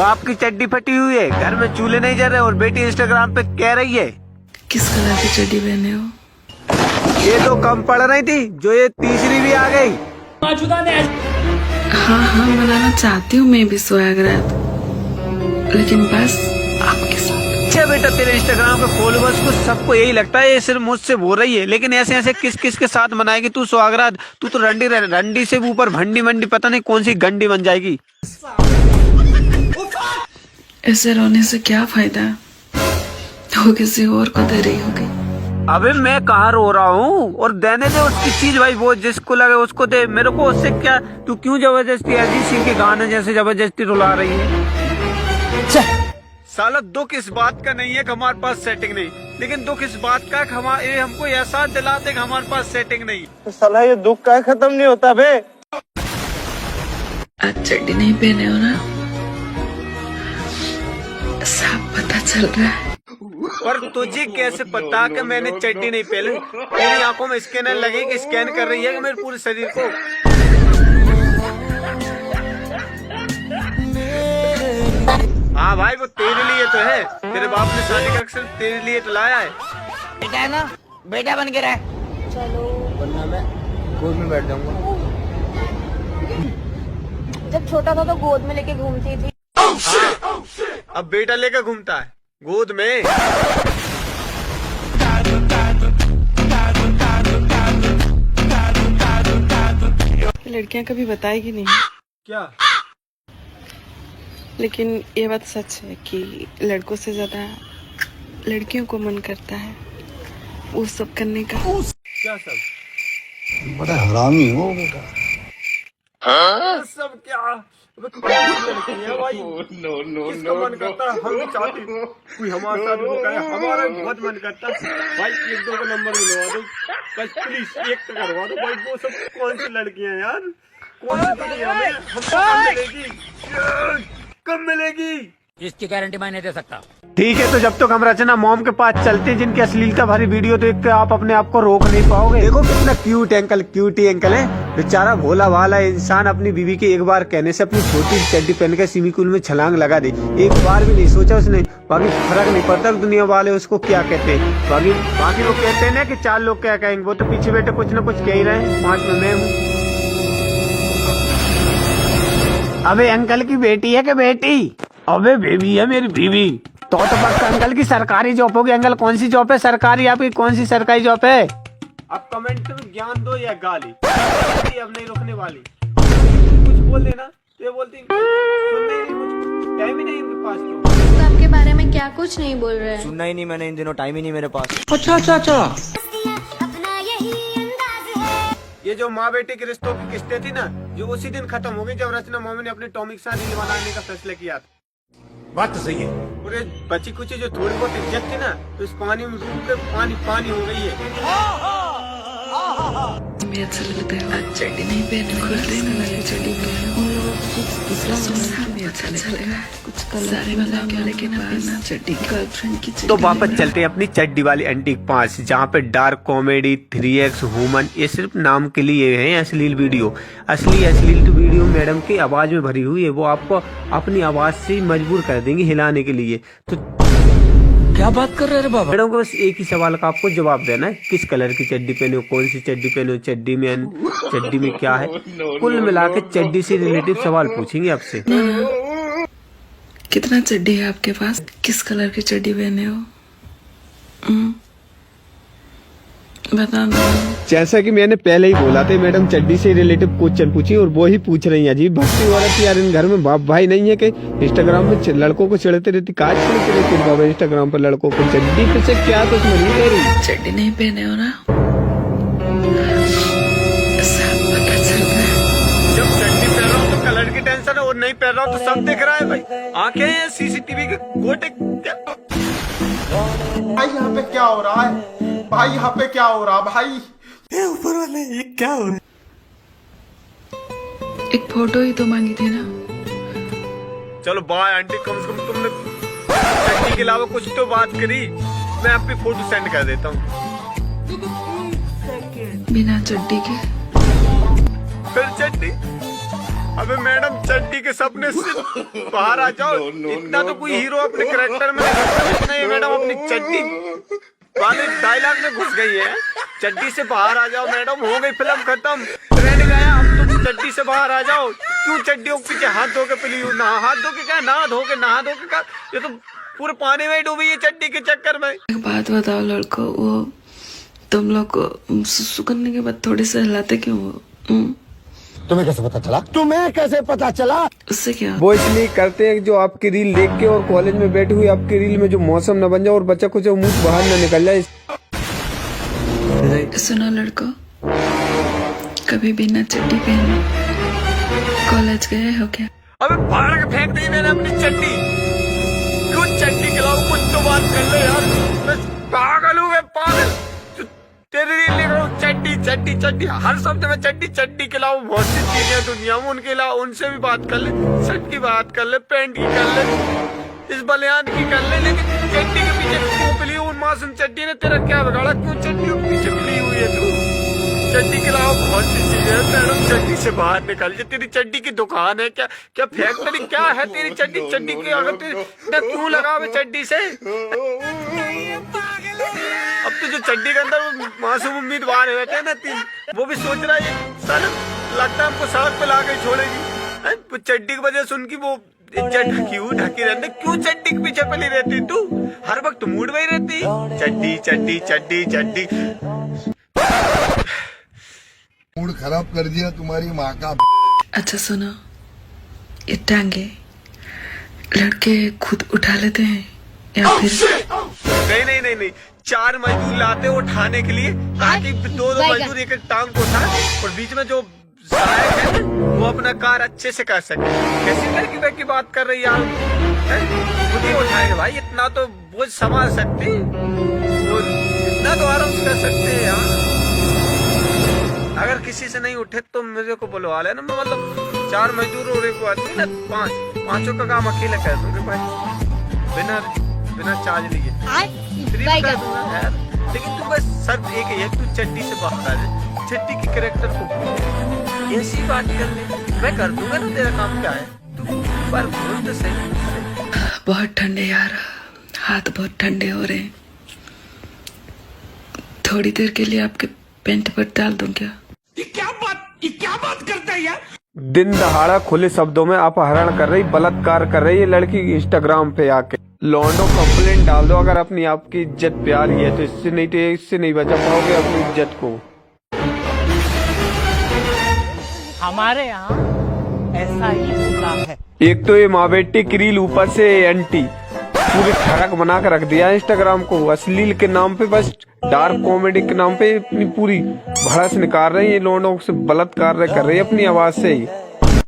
बाप की चड्डी फटी हुई है, घर में चूल्हे नहीं जल रहे और बेटी इंस्टाग्राम पे कह रही है किस कलर की चड्डी पहने हो? ये तो कम पड़ रही थी, जो ये तीसरी भी आ गई। हाँ मनाना चाहती हूँ मैं भी सुहागरात, लेकिन बस आपके साथ। अच्छा बेटा, तेरे इंस्टाग्राम के फॉलोअर्स को सबको यही लगता है ये सिर्फ मुझसे बोल रही है, लेकिन ऐसे ऐसे किस किस के साथ मनाएगी तू सुहागरात? तू तो रंडी से ऊपर भंडी मंडी पता नहीं कौन सी गंडी बन जाएगी। ऐसे रोने से क्या फायदा, वो किसी और को दे रही होगी। अबे मैं कहाँ रो रहा हूँ, और देने दे उसकी चीज भाई, वो जिसको लगे उसको दे, मेरे को उससे क्या? तू क्यों जबरदस्ती अरिजीत सिंह के गाने जैसे जबरदस्ती रुला रही है? साला दुख इस बात का नहीं है कि हमारे पास सेटिंग नहीं, लेकिन दुख इस बात का कि हमको एहसास दिलाते कि हमारे पास सेटिंग नहीं। तो साला ये दुख का खत्म नहीं होता बे। आज चड्डी नहीं पहने हो ना, साफ पता चल रहा है। पर तुझे कैसे पता कि मैंने चड्डी नहीं पहनी? मेरी आंखों में स्कैनर लगे कि स्कैन कर रही है कि मेरे पूरे शरीर को। हाँ भाई, वो तेरे लिए तो है, तेरे बाप ने शादी करके सिर्फ तेरे लिए तो लाया है। बेटा है ना, बेटा बन के रह। चलो, वरना मैं गोद में बैठ जाऊंगा। जब छोटा था तो गोद में लेके घूमती थी। अब बेटा लेकर घूमता है गोद में। लड़कियां कभी बताएगी नहीं क्या? लेकिन ये बात सच है कि लड़कों से ज्यादा लड़कियों को मन करता है वो सब करने का। क्या सब? बड़ा हरामी हो बेटा। हाँ? सब क्या? लड़कियां भाई, किसका मन करता है? हम भी चाहते कोई हमारे साथ वो करे, हमारा भी बहुत मन करता है भाई। एक दो का नंबर मिलवा दो बस, प्लीज एक तो करवा दो भाई। वो सब कौन सी लड़कियां यार, कौन सी दुनिया में हमको कब मिलेगी, कब मिलेगी? इसकी गारंटी मैं नहीं दे सकता। ठीक है, तो जब तक हम रचना मॉम के पास चलते हैं, जिनकी अश्लीलता भरी वीडियो देख के आप अपने आप को रोक नहीं पाओगे। देखो कितना क्यूट अंकल, क्यूटी अंकल है बेचारा, भोला भाला इंसान अपनी बीवी के एक बार कहने से अपनी छोटी चड्डी पहन के स्विमिंग पूल में छलांग लगा दे। एक बार भी नहीं सोचा उसने। बाकी फर्क नहीं पड़ता दुनिया वाले उसको क्या कहते हैं। बाकी वो कहते हैं ना कि 4 लोग क्या कहेंगे, वो तो पीछे बैठे कुछ न कुछ कह ही रहे हैं। 5 में मैं हूँ। अबे अंकल की बेटी है कि बेटी? अबे बेबी है मेरी बीवी। तो पक्का अंकल की सरकारी जॉब होगी। अंकल कौन सी जॉब है सरकारी? आपकी कौन सी सरकारी जॉब है? अब कमेंट में ज्ञान दो या गाली, अब नहीं रुकने वाली। कुछ बोल देना तो ये बोलती सुनना ही नहीं, मुझको टाइम ही नहीं इनके पास। तो आपके बारे में क्या कुछ नहीं बोल रहे हैं? सुनना ही नहीं मैंने इन दिनों, टाइम ही नहीं मेरे पास। अच्छा। ये जो माँ बेटे के रिश्तों की किस्तें थी ना, जो उसी दिन खत्म हो गई जब रचना मम्मी ने अपने टॉमी के साथ रील बनाने का फैसला किया था। बात तो सही है। पूरे बची कुची जो थोड़ी बहुत इज्जत थी ना, तो इस पानी में डूब के पानी हो गई है। मैं अच्छा लगता है आज चड्डी नहीं पहने, खुले में वाली चड्डी पहने। अच्छा लगेगा कुछ सारे वाला, लेकिन अपना चड्डी गर्लफ्रेंड की चड्डी। तो वापस चलते हैं अपनी चड्डी वाली एंटीक 5, जहाँ पे डार्क कॉमेडी 3x ह्यूमन, ये सिर्फ नाम के लिए है अश्लील वीडियो। अश्लील वीडियो मैडम की आवाज में भरी हुई है, वो आपको अपनी आवाज से मजबूर कर देंगे हिलाने के लिए। तो क्या बात कर रहे हैं बाबा? मैडम को बस एक ही सवाल का आपको जवाब देना है, किस कलर की चड्डी पहने हो, कौन सी चड्डी पहने हो, चड्डी में क्या है। कुल मिला के चड्डी से रिलेटिव सवाल पूछेंगे आपसे। कितना चड्डी है आपके पास? किस कलर की चड्डी पहने हो? बता दो। जैसा कि मैंने पहले ही बोला था, मैडम चड्डी से रिलेटिव क्वेश्चन पूछी और वो ही पूछ रही है। अजीब भक्ति औरत यार, इन घर में बाप भाई नहीं है कि इंस्टाग्राम में लड़कों को चिढ़ते रहती। काज चिढ़ते रहती बाबा इंस्टाग्राम पर लड़कों को। चड्डी पे से क्या कुछ नहीं कह रही। चड्डी नहीं पहने हो ना, सब पता चल रहा है। जब चड्डी पहन रहा हूँ तो कलर की टेंशन है, और नहीं पहन रहा हूँ तो सब दिख रहा है भाई। आंखें हैं सीसीटीवी के गोटे। भाई यहाँ पे क्या हो रहा है? भाई यहाँ पे क्या हो रहा भाई? ऊपर वाले ये क्या हो रहा है? एक फोटो ही तो मांगी थी ना। चलो बाय आंटी, कम से कम तुमने चड्डी के अलावा कुछ तो बात करी। मैं आपकी फोटो सेंड कर देता हूँ। बिना चड्डी के फिर चड्डी अबे मैडम चड्डी के सपने से बाहर आ जाओ। इतना तो कोई हीरो अपने कैरेक्टर में नहीं, मैडम अपनी चड्डी वाले डायलॉग में घुस गई है। चड्डी से बाहर आ जाओ मैडम, हो गई फिल्म खत्म, ट्रेंड गया, अब तुम चड्डी से बाहर आ जाओ। क्यों चड्डियों के पीछे हाथ धो के पली हो? हाथ धो के क्या, नहा धो के क्या, ये तो पूरे पानी में ही डूबी है चड्डी के चक्कर में। एक बात बताओ लड़को, वो तुम लोग को सुसु करने के बाद थोड़े से हिलाते क्यों हो? तुम्हें कैसे पता चला? उससे क्या? वो इसलिए करते हैं जो आपकी रील देख के और कॉलेज में बैठी हुई आपकी रील में जो मौसम न बन जाए और बच्चा कुछ मुंह बाहर न निकल जाए। सुनो लड़को, कभी बिना चड्डी पहने कॉलेज गए हो क्या? अबे फाड़ के फेंक दी मैंने अपनी चड्डी। क्यों चड्डी खिलाओ? कुछ तो बात कर ले यार, बस पागल हूँ मैं, पागल। तेरी रील लिख रहा हूँ चड्डी चड्डी चड्डी, हर शब्द में चड्डी चड्डी खिलाओ। बहुत सी चीजें दुनिया में, उनके अलावा उनसे भी बात कर ले, शर्ट की बात कर ले, पैंट की कर ले, इस बलियान की कर ले, लेकिन चड्डी के पीछे क्यों पली? उन मासूम चड्डी ने तेरा क्या बिगाड़ा? क्यों चड्डी के पीछे पली हुई है तू? चड्डी के अलावा बहुत सी चीजें हैं मैडम, चड्डी से बाहर निकल जा। तेरी चड्डी की दुकान है क्या? क्या फैक्ट्री क्या है तेरी चड्डी? चड्डी की अगर क्यों लगावे चड्डी से? अब तो जो चड्डी के अंदर मासूम उम्मीदवार रहते हैं ना तीन, वो भी सोच रहा है सर लगता है हमको सड़क पे ला के छोड़ेगी। चड्डी की वजह से उनकी वो इज्जत ढकी रहती। क्यों चड्डी के पीछे पली रहती तू? हर वक्त मूड में ही रहती चड्डी चड्डी चड्डी चड्डी। मूड खराब कर दिया तुम्हारी माँ का। अच्छा सुनो, ये टांगे लड़के खुद उठा लेते हैं या फिर? नहीं, 4 मजदूर लाते उठाने के लिए, ताकि 2 मजदूर एक टांग को उठा और बीच में जो सहायक है वो अपना कार अच्छे से कर सके। कैसी लड़की की बात कर रही है? खुद ही उठाएंगे भाई, इतना तो बोझ संभाल सकते, इतना तो आराम से कर सकते हैं यार। अगर किसी से नहीं उठे तो मुझे को बुलवा लेना, मैं मतलब 4 मजदूर और एक आदमी ना 5 का काम अकेले कर दूंगे भाई, बिना चार्ज लिए फ्री में कर दूंगा यार। लेकिन तू बस शर्त एक ही है, तू चड्डी से बाहर आ जाए, चड्डी की कैरेक्टर को ऐसी बात कर ले, मैं कर दूंगा ना, तेरा काम क्या है? तू पर बोल तो सही। बहुत ठंडे यार, हाथ बहुत ठंडे हो रहे हैं, थोड़ी देर के लिए आपके पेंट पर डाल दूं क्या? ये क्या बात करता है यार? दिन दहाड़ा खुले शब्दों में अपहरण कर रही, बलात्कार कर रही है लड़की इंस्टाग्राम पे आके। लॉन्डो कंप्लेंट डाल दो अगर अपनी आपकी इज्जत प्यारी है तो, इससे नहीं बचा पाओगे अपनी इज्जत को। हमारे यहाँ ऐसा ही होता है। एक तो ये माँ बेटी की रील, ऊपर से एंटी, पूरी ठड़क बना कर रख दिया इंस्टाग्राम को। अश्लील के नाम पे, बस डार्क कॉमेडी के नाम पे अपनी पूरी भड़ास निकाल रही है, लॉन्डो से बलात्कार कर रही है अपनी आवाज से ही।